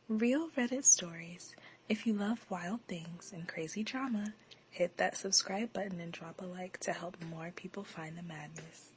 Real Reddit stories. If you love wild things and crazy drama, hit that subscribe button and drop a like to help more people find the madness.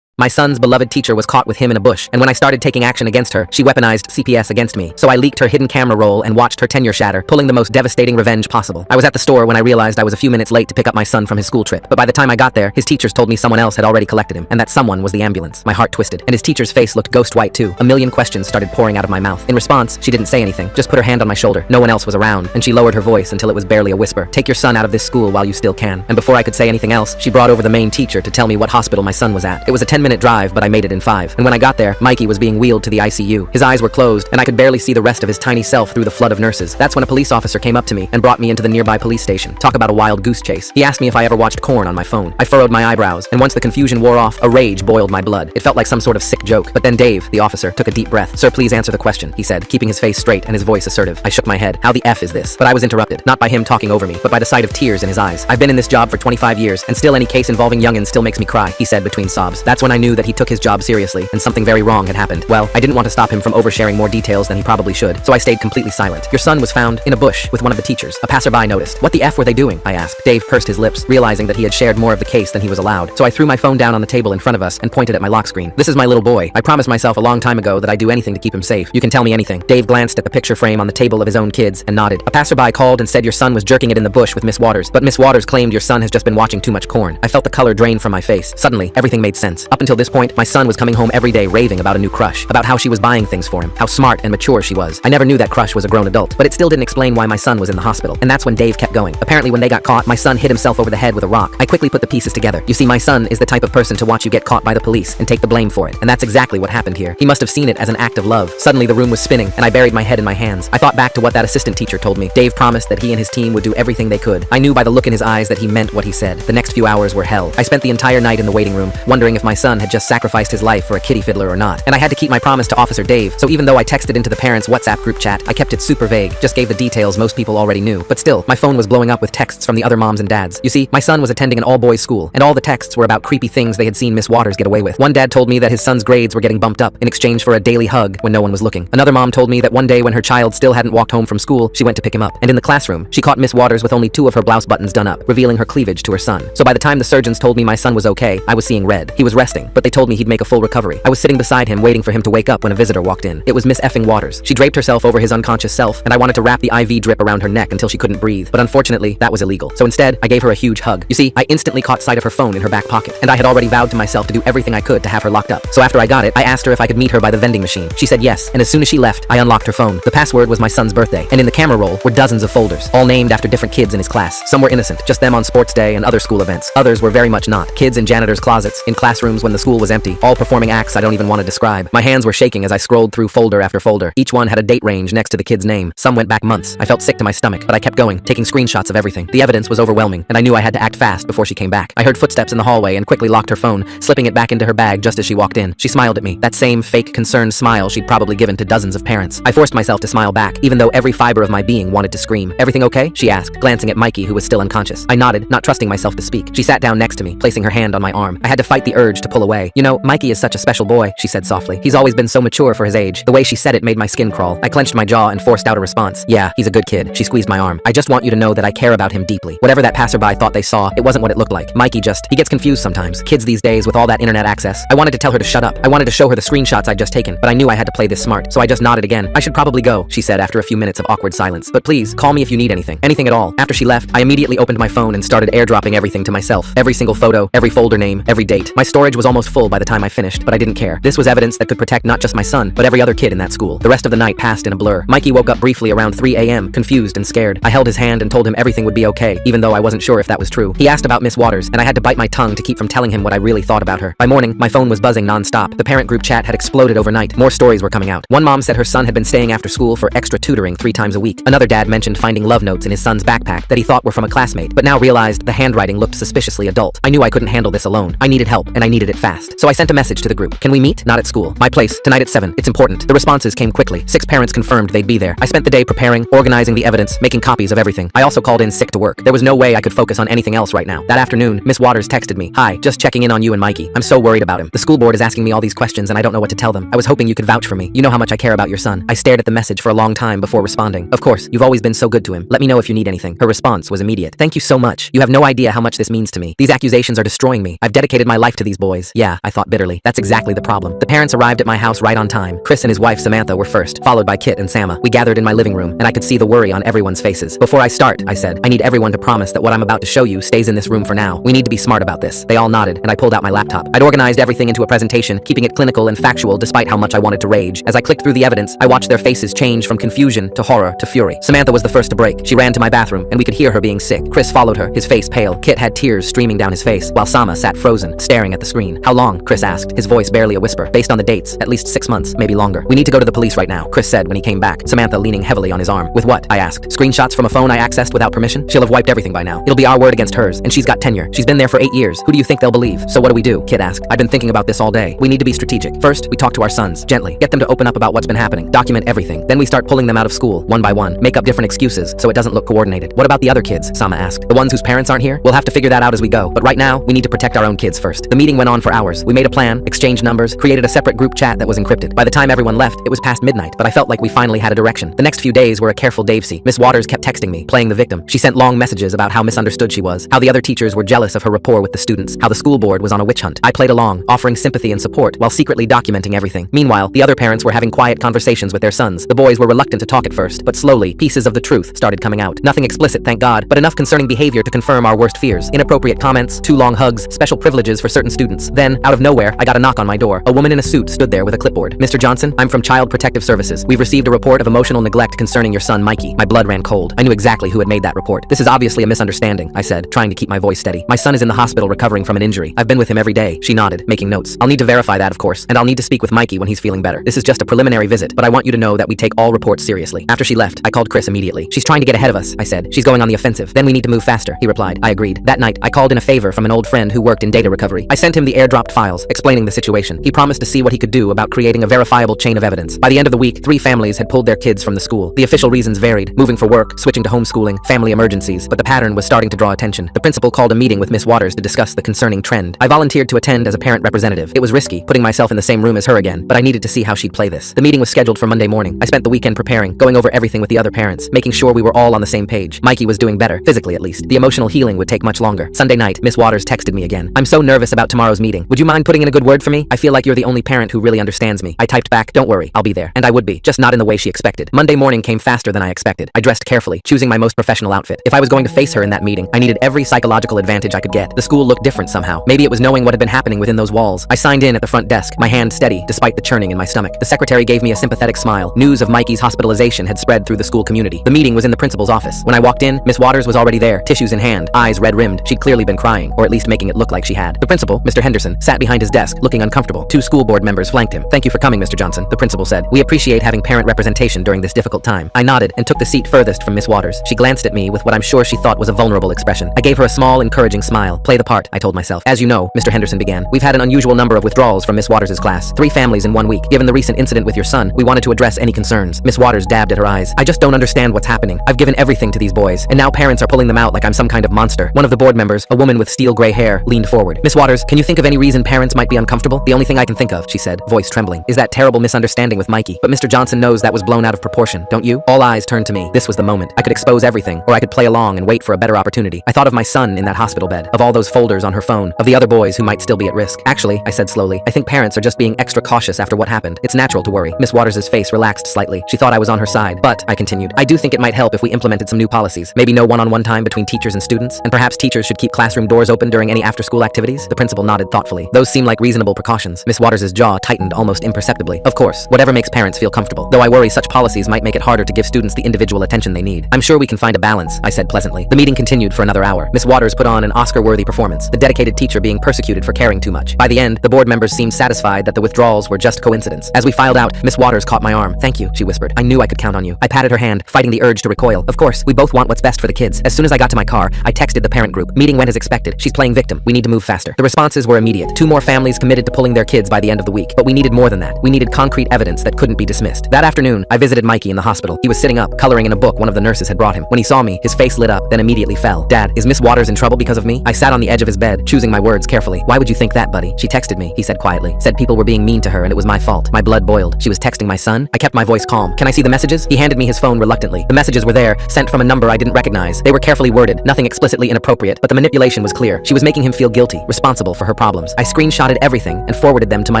My son's beloved teacher was caught with him in a bush, and when I started taking action against her, she weaponized CPS against me. So I leaked her hidden camera roll and watched her tenure shatter, pulling the most devastating revenge possible. I was at the store when I realized I was a few minutes late to pick up my son from his school trip, but by the time I got there, his teachers told me someone else had already collected him, and that someone was the ambulance. My heart twisted, and his teacher's face looked ghost white too. A million questions started pouring out of my mouth. In response, she didn't say anything, just put her hand on my shoulder. No one else was around, and she lowered her voice until it was barely a whisper. Take your son out of this school while you still can. And before I could say anything else, she brought over the main teacher to tell me what hospital my son was at. It was a 10-minute drive, but I made it in 5. And when I got there, Mikey was being wheeled to the ICU. His eyes were closed, and I could barely see the rest of his tiny self through the flood of nurses. That's when a police officer came up to me and brought me into the nearby police station. Talk about a wild goose chase. He asked me if I ever watched Korn on my phone. I furrowed my eyebrows, and once the confusion wore off, a rage boiled my blood. It felt like some sort of sick joke. But then Dave, the officer, took a deep breath. Sir, please answer the question, he said, keeping his face straight and his voice assertive. I shook my head. How the F is this? But I was interrupted, not by him talking over me, but by the sight of tears in his eyes. I've been in this job for 25 years, and still any case involving youngins still makes me cry, he said between sobs. That's when I knew that he took his job seriously, and something very wrong had happened. Well, I didn't want to stop him from oversharing more details than he probably should, so I stayed completely silent. Your son was found in a bush with one of the teachers. A passerby noticed. What the F were they doing? I asked. Dave pursed his lips, realizing that he had shared more of the case than he was allowed. So I threw my phone down on the table in front of us and pointed at my lock screen. This is my little boy. I promised myself a long time ago that I'd do anything to keep him safe. You can tell me anything. Dave glanced at the picture frame on the table of his own kids and nodded. A passerby called and said your son was jerking it in the bush with Miss Waters, but Miss Waters claimed your son has just been watching too much Korn. I felt the color drain from my face. Suddenly, everything made sense. Up until this point, my son was coming home every day raving about a new crush, about how she was buying things for him, how smart and mature she was. I never knew that crush was a grown adult, but it still didn't explain why my son was in the hospital. And that's when Dave kept going. Apparently when they got caught, my son hit himself over the head with a rock. I quickly put the pieces together. You see, my son is the type of person to watch you get caught by the police and take the blame for it. And that's exactly what happened here. He must have seen it as an act of love. Suddenly the room was spinning, and I buried my head in my hands. I thought back to what that assistant teacher told me. Dave promised that he and his team would do everything they could. I knew by the look in his eyes that he meant what he said. The next few hours were hell. I spent the entire night in the waiting room, wondering if my son had just sacrificed his life for a kitty fiddler or not. And I had to keep my promise to Officer Dave, so even though I texted into the parents' WhatsApp group chat, I kept it super vague, just gave the details most people already knew. But still, my phone was blowing up with texts from the other moms and dads. You see, my son was attending an all-boys school, and all the texts were about creepy things they had seen Miss Waters get away with. One dad told me that his son's grades were getting bumped up in exchange for a daily hug when no one was looking. Another mom told me that one day when her child still hadn't walked home from school, she went to pick him up, and in the classroom, she caught Miss Waters with only 2 of her blouse buttons done up, revealing her cleavage to her son. So by the time the surgeons told me my son was okay, I was seeing red. He was resting, but they told me he'd make a full recovery. I was sitting beside him waiting for him to wake up when a visitor walked in. It was Miss effing Waters. She draped herself over his unconscious self, and I wanted to wrap the IV drip around her neck until she couldn't breathe, but unfortunately, that was illegal. So instead, I gave her a huge hug. You see, I instantly caught sight of her phone in her back pocket, and I had already vowed to myself to do everything I could to have her locked up. So after I got it, I asked her if I could meet her by the vending machine. She said yes, and as soon as she left, I unlocked her phone. The password was my son's birthday, and in the camera roll were dozens of folders, all named after different kids in his class. Some were innocent, just them on sports day and other school events. Others were very much not. Kids in janitors' closets, in classrooms when the school was empty, all performing acts I don't even want to describe. My hands were shaking as I scrolled through folder after folder. Each one had a date range next to the kid's name. Some went back months. I felt sick to my stomach, but I kept going, taking screenshots of everything. The evidence was overwhelming, and I knew I had to act fast before she came back. I heard footsteps in the hallway and quickly locked her phone, slipping it back into her bag just as she walked in. She smiled at me, that same fake, concerned smile she'd probably given to dozens of parents. I forced myself to smile back, even though every fiber of my being wanted to scream. Everything okay? She asked, glancing at Mikey, who was still unconscious. I nodded, not trusting myself to speak. She sat down next to me, placing her hand on my arm. I had to fight the urge to pull away. You know, Mikey is such a special boy, she said softly. He's always been so mature for his age. The way she said it made my skin crawl. I clenched my jaw and forced out a response. Yeah, he's a good kid. She squeezed my arm. I just want you to know that I care about him deeply. Whatever that passerby thought they saw, it wasn't what it looked like. Mikey he gets confused sometimes. Kids these days with all that internet access. I wanted to tell her to shut up. I wanted to show her the screenshots I'd just taken, but I knew I had to play this smart, so I just nodded again. I should probably go, she said after a few minutes of awkward silence. But please, call me if you need anything. Anything at all. After she left, I immediately opened my phone and started airdropping everything to myself. Every single photo, every folder name, every date. My storage was almost full by the time I finished, but I didn't care. This was evidence that could protect not just my son, but every other kid in that school. The rest of the night passed in a blur. Mikey woke up briefly around 3 a.m., confused and scared. I held his hand and told him everything would be okay, even though I wasn't sure if that was true. He asked about Miss Waters, and I had to bite my tongue to keep from telling him what I really thought about her. By morning, my phone was buzzing non-stop. The parent group chat had exploded overnight. More stories were coming out. One mom said her son had been staying after school for extra tutoring 3 times a week. Another dad mentioned finding love notes in his son's backpack that he thought were from a classmate, but now realized the handwriting looked suspiciously adult. I knew I couldn't handle this alone. I needed help, and I needed it it fast. So I sent a message to the group. Can we meet? Not at school. My place, tonight at 7. It's important. The responses came quickly. 6 parents confirmed they'd be there. I spent the day preparing, organizing the evidence, making copies of everything. I also called in sick to work. There was no way I could focus on anything else right now. That afternoon, Miss Waters texted me. Hi, just checking in on you and Mikey. I'm so worried about him. The school board is asking me all these questions and I don't know what to tell them. I was hoping you could vouch for me. You know how much I care about your son. I stared at the message for a long time before responding. Of course, you've always been so good to him. Let me know if you need anything. Her response was immediate. Thank you so much. You have no idea how much this means to me. These accusations are destroying me. I've dedicated my life to these boys. Yeah, I thought bitterly. That's exactly the problem. The parents arrived at my house right on time. Chris and his wife Samantha were first, followed by Kit and Sama. We gathered in my living room, and I could see the worry on everyone's faces. Before I start, I said, I need everyone to promise that what I'm about to show you stays in this room for now. We need to be smart about this. They all nodded, and I pulled out my laptop. I'd organized everything into a presentation, keeping it clinical and factual despite how much I wanted to rage. As I clicked through the evidence, I watched their faces change from confusion to horror to fury. Samantha was the first to break. She ran to my bathroom, and we could hear her being sick. Chris followed her, his face pale. Kit had tears streaming down his face, while Sama sat frozen, staring at the screen. How long? Chris asked, his voice barely a whisper. Based on the dates, at least 6 months, maybe longer. We need to go to the police right now, Chris said when he came back, Samantha leaning heavily on his arm. With what? I asked. Screenshots from a phone I accessed without permission? She'll have wiped everything by now. It'll be our word against hers, and she's got tenure. She's been there for 8 years. Who do you think they'll believe? So what do we do? Kit asked. I've been thinking about this all day. We need to be strategic. First, we talk to our sons, gently. Get them to open up about what's been happening. Document everything. Then we start pulling them out of school, one by one. Make up different excuses, so it doesn't look coordinated. What about the other kids? Sama asked. The ones whose parents aren't here? We'll have to figure that out as we go. But right now, we need to protect our own kids first. The meeting went on for hours. We made a plan, exchanged numbers, created a separate group chat that was encrypted. By the time everyone left, it was past midnight, but I felt like we finally had a direction. The next few days were a careful Davesy. Miss Waters kept texting me, playing the victim. She sent long messages about how misunderstood she was, how the other teachers were jealous of her rapport with the students, how the school board was on a witch hunt. I played along, offering sympathy and support while secretly documenting everything. Meanwhile, the other parents were having quiet conversations with their sons. The boys were reluctant to talk at first, but slowly, pieces of the truth started coming out. Nothing explicit, thank God, but enough concerning behavior to confirm our worst fears. Inappropriate comments, too long hugs, special privileges for certain students. Then, out of nowhere, I got a knock on my door. A woman in a suit stood there with a clipboard. Mr. Johnson, I'm from Child Protective Services. We've received a report of emotional neglect concerning your son, Mikey. My blood ran cold. I knew exactly who had made that report. This is obviously a misunderstanding, I said, trying to keep my voice steady. My son is in the hospital recovering from an injury. I've been with him every day. She nodded, making notes. I'll need to verify that, of course, and I'll need to speak with Mikey when he's feeling better. This is just a preliminary visit, but I want you to know that we take all reports seriously. After she left, I called Chris immediately. She's trying to get ahead of us, I said. She's going on the offensive. Then we need to move faster, he replied. I agreed. That night, I called in a favor from an old friend who worked in data recovery. I sent him the airdropped files, explaining the situation. He promised to see what he could do about creating a verifiable chain of evidence. By the end of the week, 3 families had pulled their kids from the school. The official reasons varied: moving for work, switching to homeschooling, family emergencies, but the pattern was starting to draw attention. The principal called a meeting with Miss Waters to discuss the concerning trend. I volunteered to attend as a parent representative. It was risky, putting myself in the same room as her again, but I needed to see how she'd play this. The meeting was scheduled for Monday morning. I spent the weekend preparing, going over everything with the other parents, making sure we were all on the same page. Mikey was doing better, physically at least. The emotional healing would take much longer. Sunday night, Miss Waters texted me again. I'm so nervous about tomorrow's meeting. Would you mind putting in a good word for me? I feel like you're the only parent who really understands me. I typed back, don't worry, I'll be there. And I would be, just not in the way she expected. Monday morning came faster than I expected. I dressed carefully, choosing my most professional outfit. If I was going to face her in that meeting, I needed every psychological advantage I could get. The school looked different somehow. Maybe it was knowing what had been happening within those walls. I signed in at the front desk, my hand steady, despite the churning in my stomach. The secretary gave me a sympathetic smile. News of Mikey's hospitalization had spread through the school community. The meeting was in the principal's office. When I walked in, Miss Waters was already there, tissues in hand, eyes red-rimmed. She'd clearly been crying, or at least making it look like she had. The principal, Mr. Henderson, sat behind his desk, looking uncomfortable. 2 school board members flanked him. Thank you for coming, Mr. Johnson, the principal said. We appreciate having parent representation during this difficult time. I nodded and took the seat furthest from Miss Waters. She glanced at me with what I'm sure she thought was a vulnerable expression. I gave her a small, encouraging smile. Play the part, I told myself. As you know, Mr. Henderson began, we've had an unusual number of withdrawals from Miss Waters' class. 3 families in 1 week. Given the recent incident with your son, we wanted to address any concerns. Miss Waters dabbed at her eyes. I just don't understand what's happening. I've given everything to these boys, and now parents are pulling them out like I'm some kind of monster. One of the board members, a woman with steel gray hair, leaned forward. Miss Waters, can you think of any reason parents might be uncomfortable? The only thing I can think of, she said, voice trembling, is that terrible misunderstanding with Mikey. But Mr. Johnson knows that was blown out of proportion, don't you? All eyes turned to me. This was the moment. I could expose everything, or I could play along and wait for a better opportunity. I thought of my son in that hospital bed, of all those folders on her phone, of the other boys who might still be at risk. Actually, I said slowly, I think parents are just being extra cautious after what happened. It's natural to worry. Miss Waters' face relaxed slightly. She thought I was on her side. But, I continued, I do think it might help if we implemented some new policies. Maybe no one-on-one time between teachers and students, and perhaps teachers should keep classroom doors open during any after-school activities. The principal nodded thoughtfully. Those seem like reasonable precautions. Miss Waters' jaw tightened almost imperceptibly. Of course, whatever makes parents feel comfortable. Though I worry such policies might make it harder to give students the individual attention they need. I'm sure we can find a balance, I said pleasantly. The meeting continued for another hour. Miss Waters put on an Oscar-worthy performance, the dedicated teacher being persecuted for caring too much. By the end, the board members seemed satisfied that the withdrawals were just coincidence. As we filed out, Miss Waters caught my arm. Thank you, she whispered. I knew I could count on you. I patted her hand, fighting the urge to recoil. Of course, we both want what's best for the kids. As soon as I got to my car, I texted the parent group. Meeting went as expected. She's playing victim. We need to move faster. The responses were immediate. 2 more families committed to pulling their kids by the end of the week. But we needed more than that. We needed concrete evidence that couldn't be dismissed. That afternoon, I visited Mikey in the hospital. He was sitting up, coloring in a book one of the nurses had brought him. When he saw me, his face lit up, then immediately fell. Dad, is Miss Waters in trouble because of me? I sat on the edge of his bed, choosing my words carefully. Why would you think that, buddy? She texted me, he said quietly. Said people were being mean to her and it was my fault. My blood boiled. She was texting my son? I kept my voice calm. Can I see the messages? He handed me his phone reluctantly. The messages were there, sent from a number I didn't recognize. They were carefully worded, nothing explicitly inappropriate, but the manipulation was clear. She was making him feel guilty, responsible for her problems. I screenshotted everything and forwarded them to my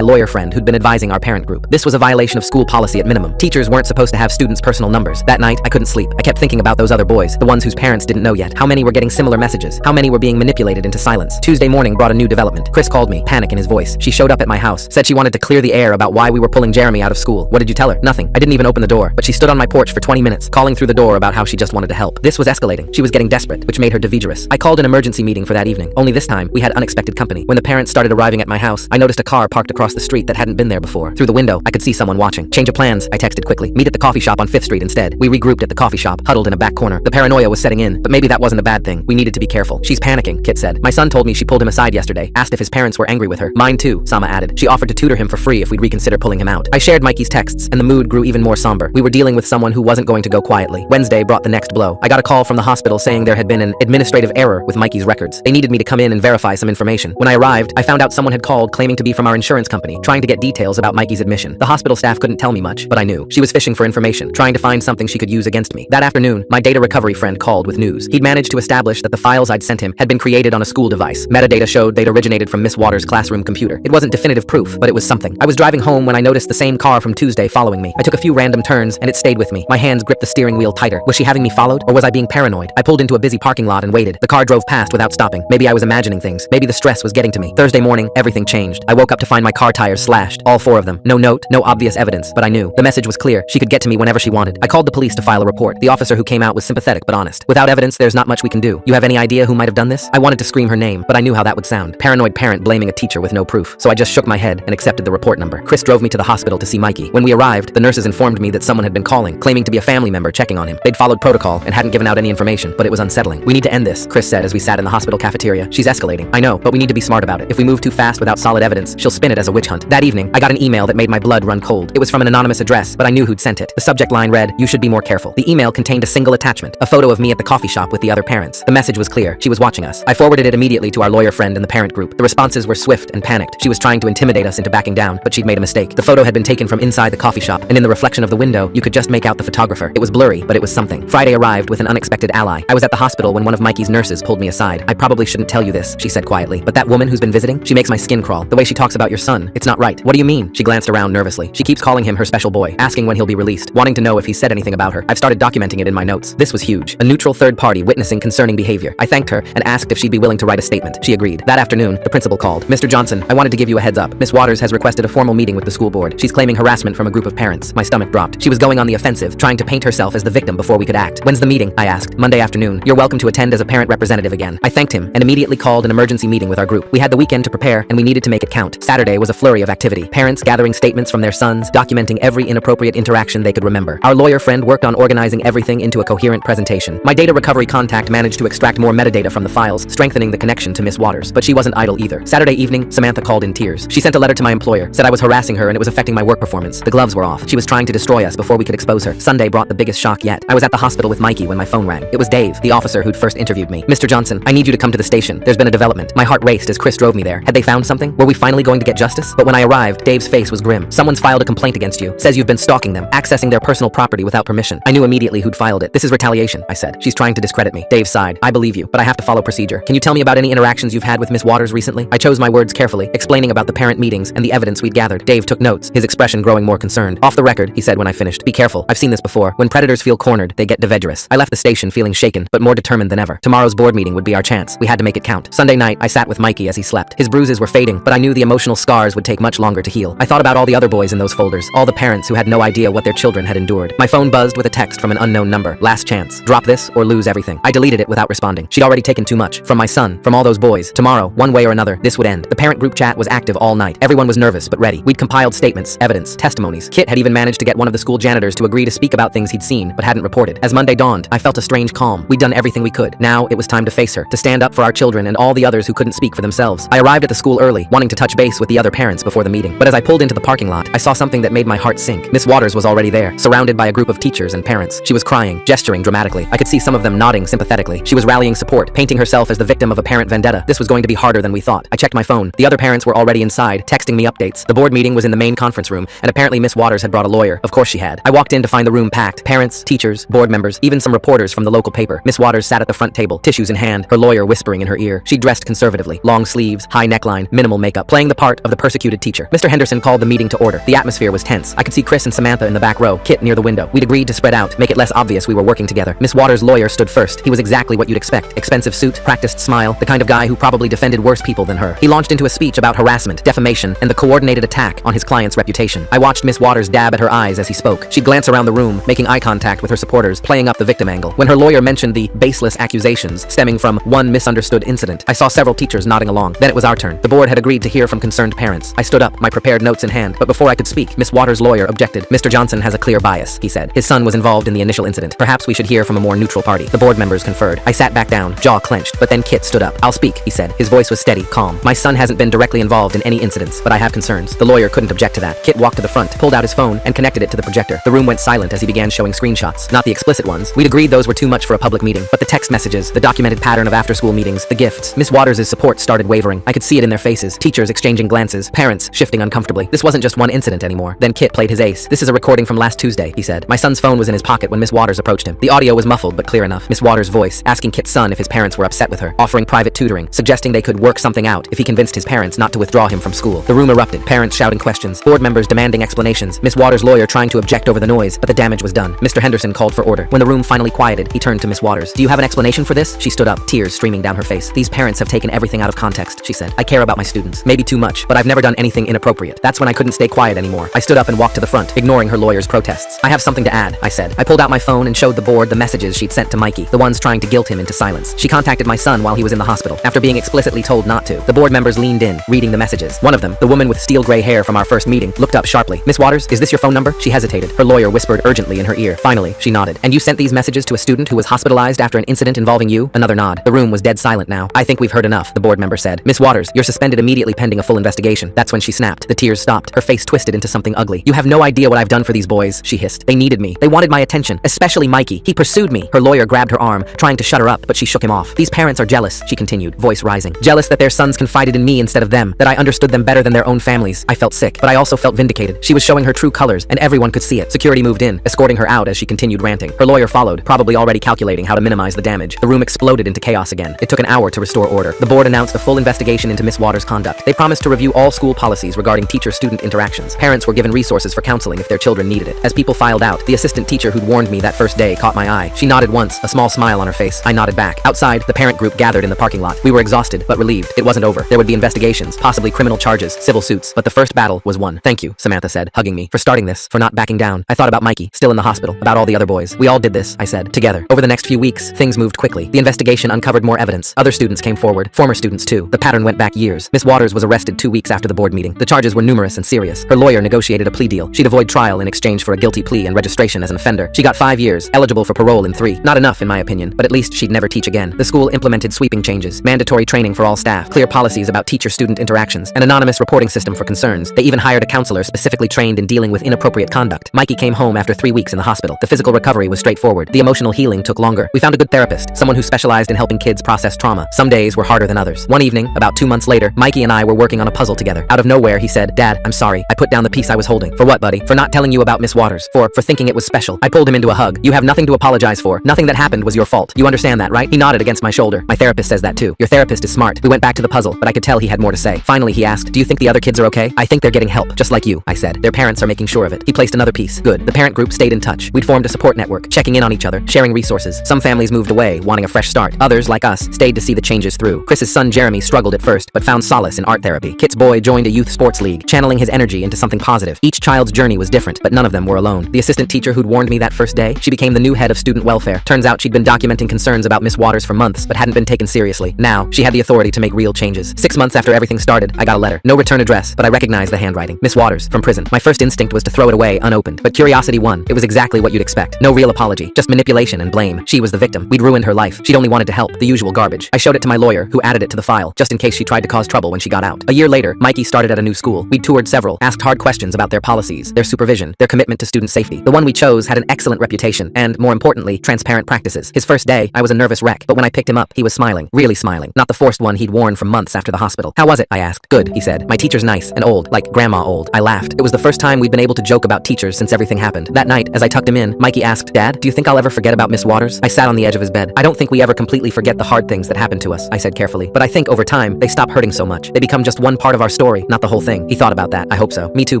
lawyer friend who'd been advising our parent group. This was a violation of school policy at minimum. Teachers weren't supposed to have students' personal numbers. That night, I couldn't sleep. I kept thinking about those other boys, the ones whose parents didn't know yet. How many were getting similar messages? How many were being manipulated into silence? Tuesday morning brought a new development. Chris called me, panic in his voice. She showed up at my house, said she wanted to clear the air about why we were pulling Jeremy out of school. What did you tell her? Nothing. I didn't even open the door, but she stood on my porch for 20 minutes, calling through the door about how she just wanted to help. This was escalating. She was getting desperate, which made her devigerous. I called an emergency meeting for that evening. Only this time, we had unexpected company. When the parents started arriving at my house, I noticed a car parked across the street that hadn't been there before. Through the window, I could see someone watching. Change of plans, I texted quickly. Meet at the coffee shop on 5th Street instead. We regrouped at the coffee shop, huddled in a back corner. The paranoia was setting in, but maybe that wasn't a bad thing. We needed to be careful. She's panicking, Kit said. My son told me she pulled him aside yesterday, asked if his parents were angry with her. Mine too, Sama added. She offered to tutor him for free if we'd reconsider pulling him out. I shared Mikey's texts, and the mood grew even more somber. We were dealing with someone who wasn't going to go quietly. Wednesday brought the next blow. I got a call from the hospital saying there had been an administrative error with Mikey's records. They needed me to come in and verify some information. When I arrived, I found out someone had called claiming to be from our insurance company, trying to get details about Mikey's admission. The hospital staff couldn't tell me much, but I knew. She was fishing for information, trying to find something she could use against me. That afternoon, my data recovery friend called with news. He'd managed to establish that the files I'd sent him had been created on a school device. Metadata showed they'd originated from Miss Waters' classroom computer. It wasn't definitive proof, but it was something. I was driving home when I noticed the same car from Tuesday following me. I took a few random turns, and it stayed with me. My hands gripped the steering wheel tighter. Was she having me followed, or was I being paranoid? I pulled into a busy parking lot and waited. The car drove past without stopping. Maybe I was imagining things. Maybe the stress was getting to me. Thursday morning, everything changed. I woke up to find my car tires slashed, all 4 of them. No note, no obvious evidence, but I knew. The message was clear. She could get to me whenever she wanted. I called the police to file a report. The officer who came out was sympathetic but honest. Without evidence, there's not much we can do. You have any idea who might have done this? I wanted to scream her name, but I knew how that would sound. Paranoid parent blaming a teacher with no proof. So I just shook my head and accepted the report number. Chris drove me to the hospital to see Mikey. When we arrived, the nurses informed me that someone had been calling, claiming to be a family member checking on him. They'd followed protocol and hadn't given out any information, but it was unsettling. We need to end this, Chris said as we sat in the hospital cafeteria. She's escalating. I know, but we need to be smart about it. If we move too fast without solid evidence, she'll spin it as a witch hunt. That evening, I got an email that made my blood run cold. It was from an anonymous address, but I knew who'd sent it. The subject line read, "You should be more careful." The email contained a single attachment, a photo of me at the coffee shop with the other parents. The message was clear. She was watching us. I forwarded it immediately to our lawyer friend in the parent group. The responses were swift and panicked. She was trying to intimidate us into backing down, but she'd made a mistake. The photo had been taken from inside the coffee shop, and in the reflection of the window, you could just make out the photographer. It was blurry, but it was something. Friday arrived with an unexpected ally. I was at the hospital when one of Mikey's nurses pulled me aside. "I probably shouldn't tell you this," she said quietly, "but that woman who's been visiting, she makes my skin crawl. The way she talks about your son, it's not right." "What do you mean?" She glanced around nervously. "She keeps calling him her special boy, asking when he'll be released, wanting to know if he said anything about her. I've started documenting it in my notes." This was huge. A neutral third party witnessing concerning behavior. I thanked her and asked if she'd be willing to write a statement. She agreed. That afternoon, the principal called. "Mr. Johnson, I wanted to give you a heads up. Miss Waters has requested a formal meeting with the school board. She's claiming harassment from a group of parents." My stomach dropped. She was going on the offensive, trying to paint herself as the victim before we could act. "When's the meeting?" I asked. "Monday afternoon. You're welcome to attend as a parent representative again." I thanked him and immediately called an emergency meeting with our group. We had the weekend to prepare and we needed to make it count. Saturday was a flurry of activity. Parents gathering statements from their sons, documenting every inappropriate interaction they could remember. Our lawyer friend worked on organizing everything into a coherent presentation. My data recovery contact managed to extract more metadata from the files, strengthening the connection to Miss Waters. But she wasn't idle either. Saturday evening, Samantha called in tears. She sent a letter to my employer, said I was harassing her and it was affecting my work performance. The gloves were off. She was trying to destroy us before we could expose her. Sunday brought the biggest shock yet. I was at the hospital with Mikey when my phone rang. It was Dave, the officer who'd first interviewed me. "Mr. Johnson, I need you to come to the station. There's been a development." My heart raced as Chris drove me there. Had they found something? Were we finally going to get justice? But when I arrived, Dave's face was grim. "Someone's filed a complaint against you. Says you've been stalking them, accessing their personal property without permission." I knew immediately who'd filed it. "This is retaliation," I said. "She's trying to discredit me." Dave sighed. "I believe you, but I have to follow procedure. Can you tell me about any interactions you've had with Miss Waters recently?" I chose my words carefully, explaining about the parent meetings and the evidence we'd gathered. Dave took notes, his expression growing more concerned. "Off the record," he said when I finished. "Be careful. I've seen this before. When predators feel cornered, they get divegerous." I left the station feeling shaken, but more determined than ever. Tomorrow's board meeting would be our chance. We had to make it count. Sunday night, I sat with Mikey as he slept. His bruises were fading, but I knew the emotional scars would take much longer to heal. I thought about all the other boys in those folders, all the parents who had no idea what their children had endured. My phone buzzed with a text from an unknown number. "Last chance. Drop this or lose everything." I deleted it without responding. She'd already taken too much. From my son, from all those boys. Tomorrow, one way or another, this would end. The parent group chat was active all night. Everyone was nervous but ready. We'd compiled statements, evidence, testimonies. Kit had even managed to get one of the school janitors to agree to speak about things he'd seen but hadn't reported. As Monday dawned, I felt a strange calm. We'd done everything we could. Now it was time to face her, to stand up for our children and all the others who couldn't speak for themselves. I arrived at the school early, wanting to touch base with the other parents before the meeting. But as I pulled into the parking lot, I saw something that made my heart sink. Miss Waters was already there, surrounded by a group of teachers and parents. She was crying, gesturing dramatically. I could see some of them nodding sympathetically. She was rallying support, painting herself as the victim of a parent vendetta. This was going to be harder than we thought. I checked my phone. The other parents were already inside, texting me updates. The board meeting was in the main conference room, and apparently Miss Waters had brought a lawyer. Of course she had. I walked in to find the room packed. Parents, teachers, board members, even some reporters from the local paper. Miss Waters sat at the front table, tissues in hand, her lawyer whispering in her ear. She dressed conservatively, long sleeves, high neckline, minimal makeup, playing the part of the persecuted teacher. Mr. Henderson called the meeting to order. The atmosphere was tense. I could see Chris and Samantha in the back row, Kit near the window. We'd agreed to spread out, make it less obvious we were working together. Miss Waters' lawyer stood first. He was exactly what you'd expect. Expensive suit, practiced smile, the kind of guy who probably defended worse people than her. He launched into a speech about harassment, defamation, and the coordinated attack on his client's reputation. I watched Miss Waters dab at her eyes as he spoke. She'd glance around the room, making eye contact with her supporters, playing up the victim angle. When her lawyer mentioned the baseless accusations stemming from one misunderstood incident, I saw several teachers nodding along. Then it was our turn. The board had agreed to hear from concerned parents. I stood up, my prepared notes in hand, but before I could speak, Miss Waters' lawyer objected. Mr. Johnson has a clear bias, he said. His son was involved in the initial incident. Perhaps we should hear from a more neutral party. The board members conferred. I sat back down, jaw clenched, but then Kit stood up. I'll speak, he said. His voice was steady, calm. My son hasn't been directly involved in any incidents, but I have concerns. The lawyer couldn't object to that. Kit walked to the front, pulled out his phone, and connected it to the projector. The room went silent as he began showing screenshots. Not the explicit ones. We'd agreed those were too much for a public meeting, but the text messages, the documented pattern of after-school meetings, the gifts. Miss Waters' support started wavering. I could see it in their faces. Teachers exchanging glances, parents shifting uncomfortably. This wasn't just one incident anymore. Then Kit played his ace. This is a recording from last Tuesday, he said. My son's phone was in his pocket when Miss Waters approached him. The audio was muffled but clear enough. Miss Waters' voice, asking Kit's son if his parents were upset with her, offering private tutoring, suggesting they could work something out if he convinced his parents not to withdraw him from school. The room erupted, parents shouting questions, board members demanding explanations, Miss Waters' lawyer trying to object over the noise, but the damage was done. Mr. Henderson called for order. When the room finally quieted, he turned to Miss Waters. Do you have an explanation for this? She stood up, tears streaming down her face. These parents have taken everything out of context, she said. I care about my students. Maybe too much, but I've never done anything inappropriate. That's when I couldn't stay quiet anymore. I stood up and walked to the front, ignoring her lawyer's protests. I have something to add, I said. I pulled out my phone and showed the board the messages she'd sent to Mikey, the ones trying to guilt him into silence. She contacted my son while he was in the hospital, after being explicitly told not to. The board members leaned in, reading the messages. One of them, the woman with steel gray hair from our first meeting, looked up sharply. Miss Waters, is this your phone number? She hesitated. Her lawyer whispered urgently in her ear. Finally, she nodded. And you sent these messages to a student who was hospitalized after an incident involving you? Another nod. The room was dead silent now. I think we've heard enough, the board member said. Miss Waters, you're suspended immediately pending a full investigation. That's when she snapped. The tears stopped. Her face twisted into something ugly. You have no idea what I've done for these boys, she hissed. They needed me. They wanted my attention, especially Mikey. He pursued me. Her lawyer grabbed her arm, trying to shut her up, but she shook him off. These parents are jealous, she continued, voice rising. Jealous that their sons confided in me instead of them, that I understood them better than their own families. I felt sick, but I also felt vindicated. She was showing her true colors, and everyone could see it. Security moved in, escorting her out as she continued ranting. Her lawyer followed, probably already calculating how to minimize the damage. The room exploded into chaos again. It took an hour to restore order. The board announced a full investigation into Miss Waters' conduct. They promised to review all school policies regarding teacher-student interactions. Parents were given resources for counseling if their children needed it. As people filed out, the assistant teacher who'd warned me that first day caught my eye. She nodded once, a small smile on her face. I nodded back. Outside, the parent group gathered in the parking lot. We were exhausted, but relieved. It wasn't over. There would be investigations, possibly criminal charges, civil suits, but the first battle was won. Thank you, Samantha said, hugging me, for starting this, for not backing down. I thought about Mikey, still in the hospital, about all the other boys. We all did this, I said, together. Over the next few weeks, things moved quickly. The investigation uncovered more evidence. Other students came forward, former students too. The pattern went back years. Miss Waters was arrested 2 weeks after the board meeting. The charges were numerous and serious. Her lawyer negotiated a plea deal. She'd avoid trial in exchange for a guilty plea and registration as an offender. She got 5 years, eligible for parole in 3. Not enough, in my opinion, but at least she'd never teach again. The school implemented sweeping changes, mandatory training for all staff, clear policies about teacher-student interactions, an anonymous reporting system for concerns. They even hired a counselor specifically trained in dealing with inappropriate conduct. Mikey came home after 3 weeks in the hospital. The physical recovery was straightforward. The emotional healing took longer. We found a good therapist, someone who specialized in helping kids process trauma. Some days were harder than others. One evening, about 2 months later, Mikey and I were working on a puzzle together. Out of nowhere, he said, "Dad, I'm sorry. I put down the piece I was holding." "For what, buddy?" "For not telling you about Miss Waters. For thinking it was special." I pulled him into a hug. "You have nothing to apologize for. Nothing that happened was your fault. You understand that, right?" He nodded against my shoulder. "My therapist says that too." "Your therapist is smart." We went back to the puzzle, but I could tell he had more to say. Finally, he asked, "Do you think the other kids are okay?" "I think they're getting help, just like you," I said. "Their parents are making sure of it." He placed another piece. "Good." The parent group stayed in touch. We'd formed a support network, checking in on each other, sharing resources. Some families moved away, wanting a fresh start. Others, like us, stayed to see the changes through. Chris's son Jeremy struggled at first, but found solace in art therapy. Kit's boy joined a youth sports league, channeling his energy into something positive. Each child's journey was different, but none of them were alone. The assistant teacher who'd warned me that first day, she became the new head of student welfare. Turns out she'd been documenting concerns about Miss Waters for months, but hadn't been taken seriously. Now, she had the authority to make real changes. 6 months after everything started, I got a letter. No return address, but I recognized the handwriting. Miss Waters, from prison. My first instinct was to throw it away unopened, but curiosity won. It was exactly what you'd expect. No real apology, just manipulation and blame. She was the victim. We'd ruined her life. She'd only wanted to help, the usual garbage. I showed it to my lawyer, who added it to the file, just in case case she tried to cause trouble when she got out. A year later, Mikey started at a new school. We toured several, asked hard questions about their policies, their supervision, their commitment to student safety. The one we chose had an excellent reputation and, more importantly, transparent practices. His first day, I was a nervous wreck, but when I picked him up, he was smiling, really smiling, not the forced one he'd worn for months after the hospital. How was it? I asked. Good, he said. My teacher's nice and old, like grandma old. I laughed. It was the first time we'd been able to joke about teachers since everything happened. That night, as I tucked him in, Mikey asked, Dad, do you think I'll ever forget about Miss Waters? I sat on the edge of his bed. I don't think we ever completely forget the hard things that happened to us, I said carefully. But I think over time, they stop hurting so much. They become just one part of our story, not the whole thing. He thought about that. I hope so. Me too,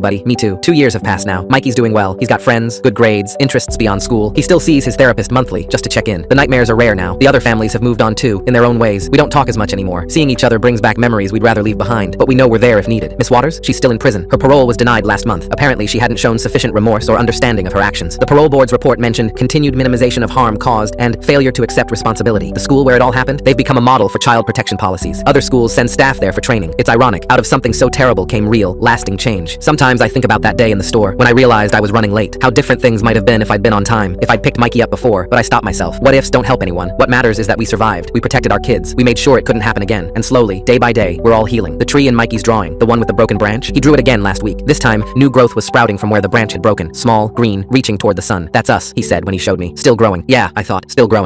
buddy. Me too. 2 years have passed now. Mikey's doing well. He's got friends, good grades, interests beyond school. He still sees his therapist monthly, just to check in. The nightmares are rare now. The other families have moved on too, in their own ways. We don't talk as much anymore. Seeing each other brings back memories we'd rather leave behind, but we know we're there if needed. Miss Waters? She's still in prison. Her parole was denied last month. Apparently, she hadn't shown sufficient remorse or understanding of her actions. The parole board's report mentioned continued minimization of harm caused and failure to accept responsibility. The school where it all happened, they've become a model for child protection policies. Other schools send staff there for training. It's ironic. Out of something so terrible came real, lasting change. Sometimes I think about that day in the store when I realized I was running late. How different things might have been if I'd been on time, if I'd picked Mikey up before, but I stopped myself. What ifs don't help anyone. What matters is that we survived. We protected our kids. We made sure it couldn't happen again. And slowly, day by day, we're all healing. The tree in Mikey's drawing, the one with the broken branch, he drew it again last week. This time, new growth was sprouting from where the branch had broken. Small, green, reaching toward the sun. That's us, he said when he showed me. Still growing. Yeah, I thought. Still growing.